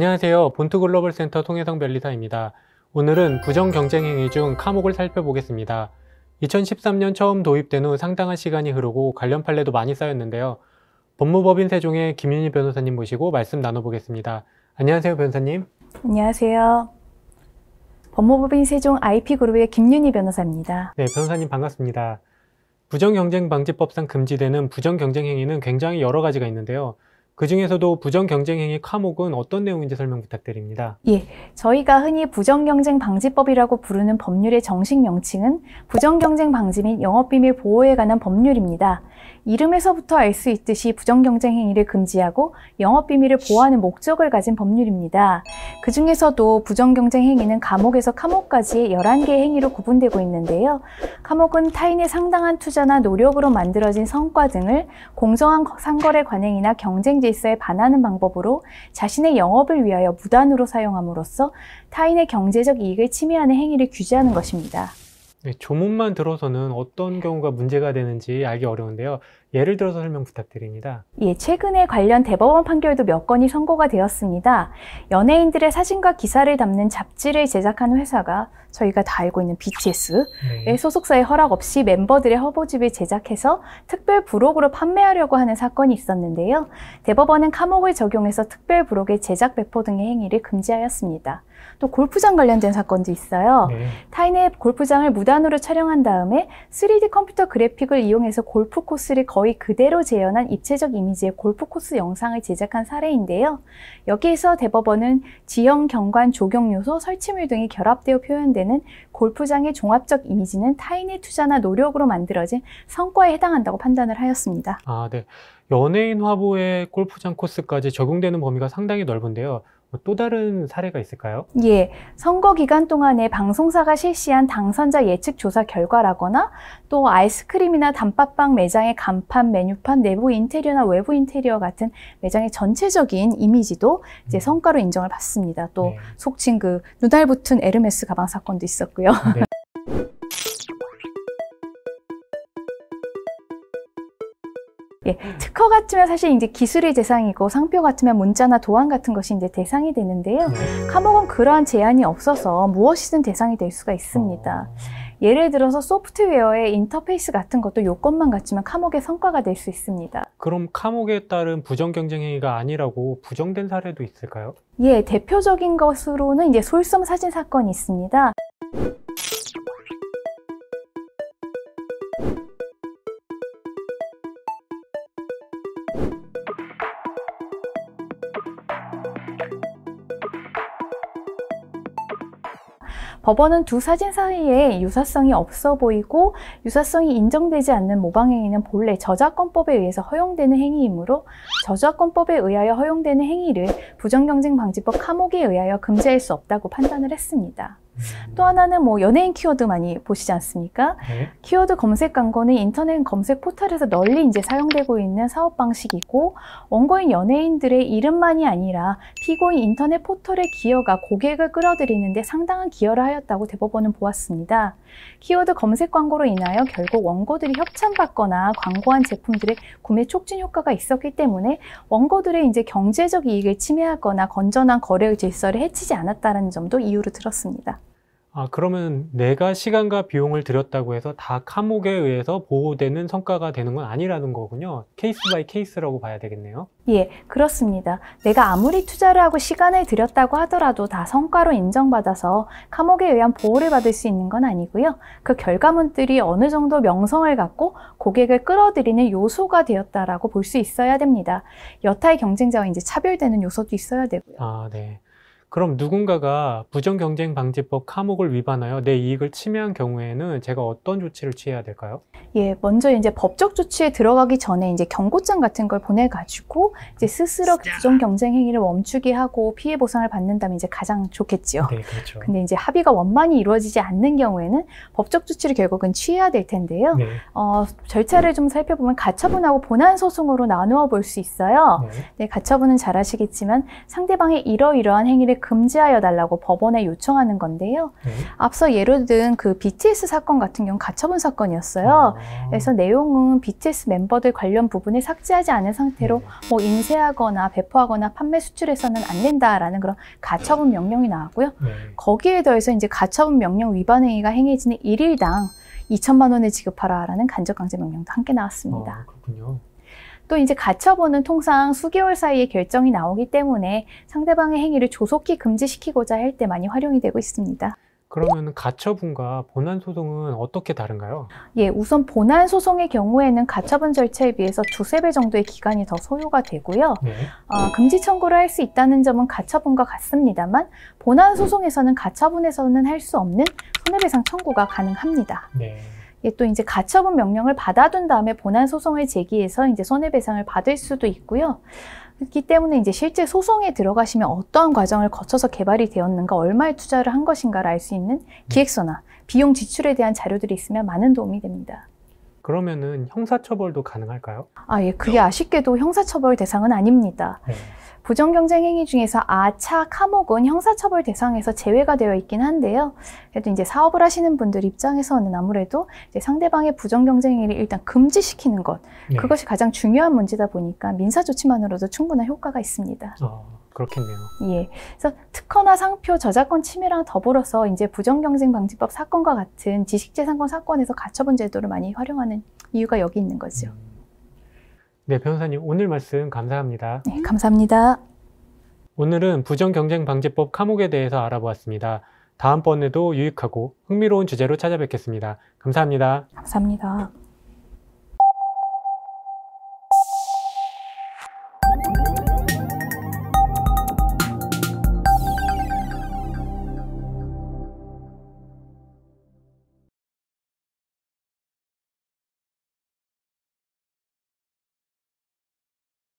안녕하세요. 본투글로벌센터 송혜성 변리사입니다. 오늘은 부정경쟁행위 중 카목을 살펴보겠습니다. 2013년 처음 도입된 후 상당한 시간이 흐르고 관련 판례도 많이 쌓였는데요. 법무법인 세종의 김윤희 변호사님 모시고 말씀 나눠보겠습니다. 안녕하세요, 변호사님. 안녕하세요. 법무법인 세종 IP그룹의 김윤희 변호사입니다. 네, 변호사님 반갑습니다. 부정경쟁방지법상 금지되는 부정경쟁행위는 굉장히 여러 가지가 있는데요. 그 중에서도 부정경쟁행위 카목은 어떤 내용인지 설명 부탁드립니다. 예, 저희가 흔히 부정경쟁방지법이라고 부르는 법률의 정식 명칭은 부정경쟁방지 및 영업비밀 보호에 관한 법률입니다. 이름에서부터 알 수 있듯이 부정경쟁행위를 금지하고 영업비밀을 보호하는 목적을 가진 법률입니다. 그 중에서도 부정경쟁행위는 감옥에서 카목까지 11개의 행위로 구분되고 있는데요. 카목은 타인의 상당한 투자나 노력으로 만들어진 성과 등을 공정한 상거래 관행이나 경쟁 질서에 반하는 방법으로 자신의 영업을 위하여 무단으로 사용함으로써 타인의 경제적 이익을 침해하는 행위를 규제하는 것입니다. 네, 조문만 들어서는 어떤 경우가 문제가 되는지 알기 어려운데요. 예를 들어서 설명 부탁드립니다. 예, 최근에 관련 대법원 판결도 몇 건이 선고가 되었습니다. 연예인들의 사진과 기사를 담는 잡지를 제작하는 회사가 저희가 다 알고 있는 BTS의 소속사의 허락 없이 멤버들의 화보집을 제작해서 특별 부록으로 판매하려고 하는 사건이 있었는데요. 대법원은 카목을 적용해서 특별 부록의 제작, 배포 등의 행위를 금지하였습니다. 또 골프장 관련된 사건도 있어요. 타인의 골프장을 무단으로 촬영한 다음에 3D 컴퓨터 그래픽을 이용해서 골프 코스를 거의 그대로 재현한 입체적 이미지의 골프 코스 영상을 제작한 사례인데요. 여기에서 대법원은 지형, 경관, 조경 요소, 설치물 등이 결합되어 표현되는 골프장의 종합적 이미지는 타인의 투자나 노력으로 만들어진 성과에 해당한다고 판단을 하였습니다. 네. 연예인 화보에 골프장 코스까지 적용되는 범위가 상당히 넓은데요. 또 다른 사례가 있을까요? 예, 선거 기간 동안에 방송사가 실시한 당선자 예측 조사 결과라거나 또 아이스크림이나 단팥빵 매장의 간판, 메뉴판, 내부 인테리어나 외부 인테리어 같은 매장의 전체적인 이미지도 이제 성과로 인정을 받습니다. 또 속칭 그 눈알 붙은 에르메스 가방 사건도 있었고요. 네. 예, 특허 같으면 사실 이제 기술의 대상이고 상표 같으면 문자나 도안 같은 것이 이제 대상이 되는데요. 카목은 그러한 제한이 없어서 무엇이든 대상이 될 수가 있습니다. 예를 들어서 소프트웨어의 인터페이스 같은 것도 요건만 갖추면 카목의 성과가 될 수 있습니다. 그럼 카목에 따른 부정경쟁행위가 아니라고 부정된 사례도 있을까요? 예, 대표적인 것으로는 이제 솔섬 사진 사건이 있습니다. 법원은 두 사진 사이에 유사성이 없어 보이고 유사성이 인정되지 않는 모방행위는 본래 저작권법에 의해서 허용되는 행위이므로 저작권법에 의하여 허용되는 행위를 부정경쟁방지법 카목에 의하여 금지할 수 없다고 판단을 했습니다. 또 하나는 뭐 연예인 키워드 많이 보시지 않습니까? 키워드 검색 광고는 인터넷 검색 포털에서 널리 이제 사용되고 있는 사업 방식이고 원고인 연예인들의 이름만이 아니라 피고인 인터넷 포털의 기여가 고객을 끌어들이는데 상당한 기여를 하였다고 대법원은 보았습니다. 키워드 검색 광고로 인하여 결국 원고들이 협찬받거나 광고한 제품들의 구매 촉진 효과가 있었기 때문에 원고들의 이제 경제적 이익을 침해하거나 건전한 거래 질서를 해치지 않았다는 점도 이유로 들었습니다. 그러면 내가 시간과 비용을 들였다고 해서 다 카목에 의해서 보호되는 성과가 되는 건 아니라는 거군요. 케이스 바이 케이스라고 봐야 되겠네요. 예, 그렇습니다. 내가 아무리 투자를 하고 시간을 들였다고 하더라도 다 성과로 인정받아서 카목에 의한 보호를 받을 수 있는 건 아니고요. 그 결과물들이 어느 정도 명성을 갖고 고객을 끌어들이는 요소가 되었다라고 볼 수 있어야 됩니다. 여타의 경쟁자와 이제 차별되는 요소도 있어야 되고요. 네. 그럼 누군가가 부정경쟁방지법 카목을 위반하여 내 이익을 침해한 경우에는 제가 어떤 조치를 취해야 될까요? 예, 먼저 이제 법적 조치에 들어가기 전에 이제 경고장 같은 걸 보내가지고 이제 스스로 부정경쟁 행위를 멈추게 하고 피해 보상을 받는다면 이제 가장 좋겠지요. 네, 그렇죠. 근데 이제 합의가 원만히 이루어지지 않는 경우에는 법적 조치를 결국은 취해야 될 텐데요. 절차를 좀 살펴보면 가처분하고 본안 소송으로 나누어 볼 수 있어요. 가처분은 잘 아시겠지만 상대방의 이러이러한 행위를 금지하여 달라고 법원에 요청하는 건데요. 네. 앞서 예로 든 그 BTS 사건 같은 경우는 가처분 사건이었어요. 그래서 내용은 BTS 멤버들 관련 부분을 삭제하지 않은 상태로 뭐 인쇄하거나 배포하거나 판매 수출해서는 안 된다라는 그런 가처분 명령이 나왔고요. 네. 거기에 더해서 이제 가처분 명령 위반 행위가 행해지는 1일당 2천만 원을 지급하라라는 간접강제 명령도 함께 나왔습니다. 그렇군요. 또 이제 가처분은 통상 수개월 사이에 결정이 나오기 때문에 상대방의 행위를 조속히 금지시키고자 할 때 많이 활용이 되고 있습니다. 그러면 가처분과 본안 소송은 어떻게 다른가요? 예, 우선 본안 소송의 경우에는 가처분 절차에 비해서 2~3배 정도의 기간이 더 소요가 되고요. 네. 금지 청구를 할 수 있다는 점은 가처분과 같습니다만 본안 소송에서는 가처분에서는 할 수 없는 손해배상 청구가 가능합니다. 네. 예, 또 이제 가처분 명령을 받아둔 다음에 본안 소송을 제기해서 이제 손해배상을 받을 수도 있고요. 그렇기 때문에 이제 실제 소송에 들어가시면 어떠한 과정을 거쳐서 개발이 되었는가, 얼마의 투자를 한 것인가를 알 수 있는 기획서나 비용 지출에 대한 자료들이 있으면 많은 도움이 됩니다. 그러면은 형사처벌도 가능할까요? 예, 그게 아쉽게도 형사처벌 대상은 아닙니다. 네. 부정경쟁 행위 중에서 아차, 카목은 형사처벌 대상에서 제외가 되어 있긴 한데요. 그래도 이제 사업을 하시는 분들 입장에서는 아무래도 이제 상대방의 부정경쟁 행위를 일단 금지시키는 것, 네. 그것이 가장 중요한 문제다 보니까 민사조치만으로도 충분한 효과가 있습니다. 그렇겠네요. 예. 그래서 특허나 상표, 저작권 침해랑 더불어서 이제 부정경쟁방지법 사건과 같은 지식재산권 사건에서 가처분 제도를 많이 활용하는 이유가 여기 있는 거죠. 네, 변호사님 오늘 말씀 감사합니다. 네, 감사합니다. 오늘은 부정경쟁방지법 카목에 대해서 알아보았습니다. 다음번에도 유익하고 흥미로운 주제로 찾아뵙겠습니다. 감사합니다. 감사합니다.